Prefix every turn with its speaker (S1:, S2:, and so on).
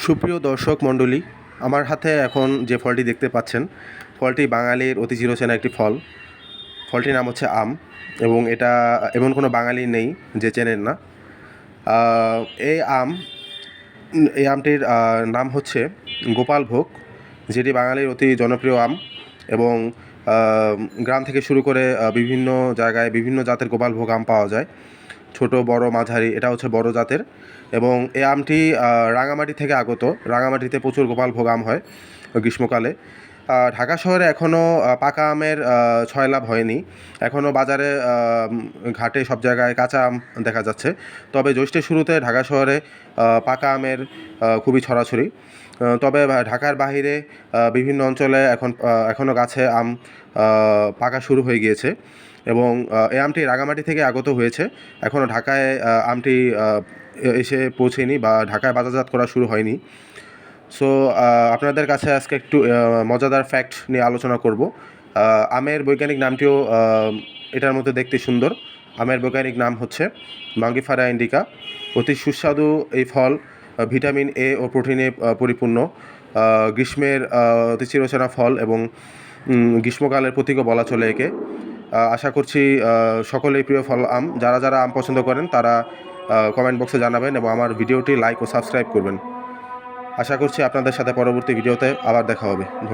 S1: সুপ্রিয় দর্শক মণ্ডলী, আমার হাতে এখন যে ফলটি দেখতে পাচ্ছেন, ফলটি বাঙালির অতি চিরচেনা একটি ফল। ফলটির নাম হচ্ছে আম, এবং এটা এমন কোনো বাঙালি নেই যে চেনেন না। আহ, এই আম এই আমটির নাম হচ্ছে গোপালভোগ, যেটি বাঙালির অতি জনপ্রিয় আম। এবং গ্রাম থেকে শুরু করে বিভিন্ন জায়গায় বিভিন্ন জাতের গোপালভোগ আম পাওয়া যায়, ছোট বড় মাঝারি। এটা হচ্ছে বড় জাতের, এবং এই আমটি রাঙামাটি থেকে আগত। রাঙামাটিতে প্রচুর গোপালভোগ আম হয় গ্রীষ্মকালে। ঢাকা শহরে এখনও পাকা আমের ছয়লাভ হয়নি। এখনও বাজারে ঘাটে সব জায়গায় কাঁচা আম দেখা যাচ্ছে। তবে জ্যৈষ্ঠের শুরুতে ঢাকা শহরে পাকা আমের খুবই ছড়াছড়ি। তবে ঢাকার বাহিরে বিভিন্ন অঞ্চলে এখনও গাছে আম পাকা শুরু হয়ে গিয়েছে, এবং এই আমটি রাঙামাটি থেকে আগত হয়েছে। এখনও ঢাকায় আমটি এসে পৌঁছেনি বা ঢাকায় বাজারজাত করা শুরু হয়নি। সো আপনাদের কাছে আজকে একটু মজাদার ফ্যাক্ট নিয়ে আলোচনা করব। আমের বৈজ্ঞানিক নামটিও এটার মধ্যে দেখতে সুন্দর। আমের বৈজ্ঞানিক নাম হচ্ছে মাঙ্গিফারা ইন্ডিকা। অতি সুস্বাদু এই ফল ভিটামিন এ ও প্রোটিনে পরিপূর্ণ। গ্রীষ্মের অতি চিরচেনা ফল, এবং গ্রীষ্মকালের প্রতীকও বলা চলে একে। আশা করছি সকলেই প্রিয় ফল আম। যারা যারা আম পছন্দ করেন তারা কমেন্ট বক্সে জানাবেন, এবং আমার ভিডিওটি লাইক ও সাবস্ক্রাইব করবেন। আশা করছি আপনাদের সাথে পরবর্তী ভিডিওতে আবার দেখা হবে। ধন্যবাদ।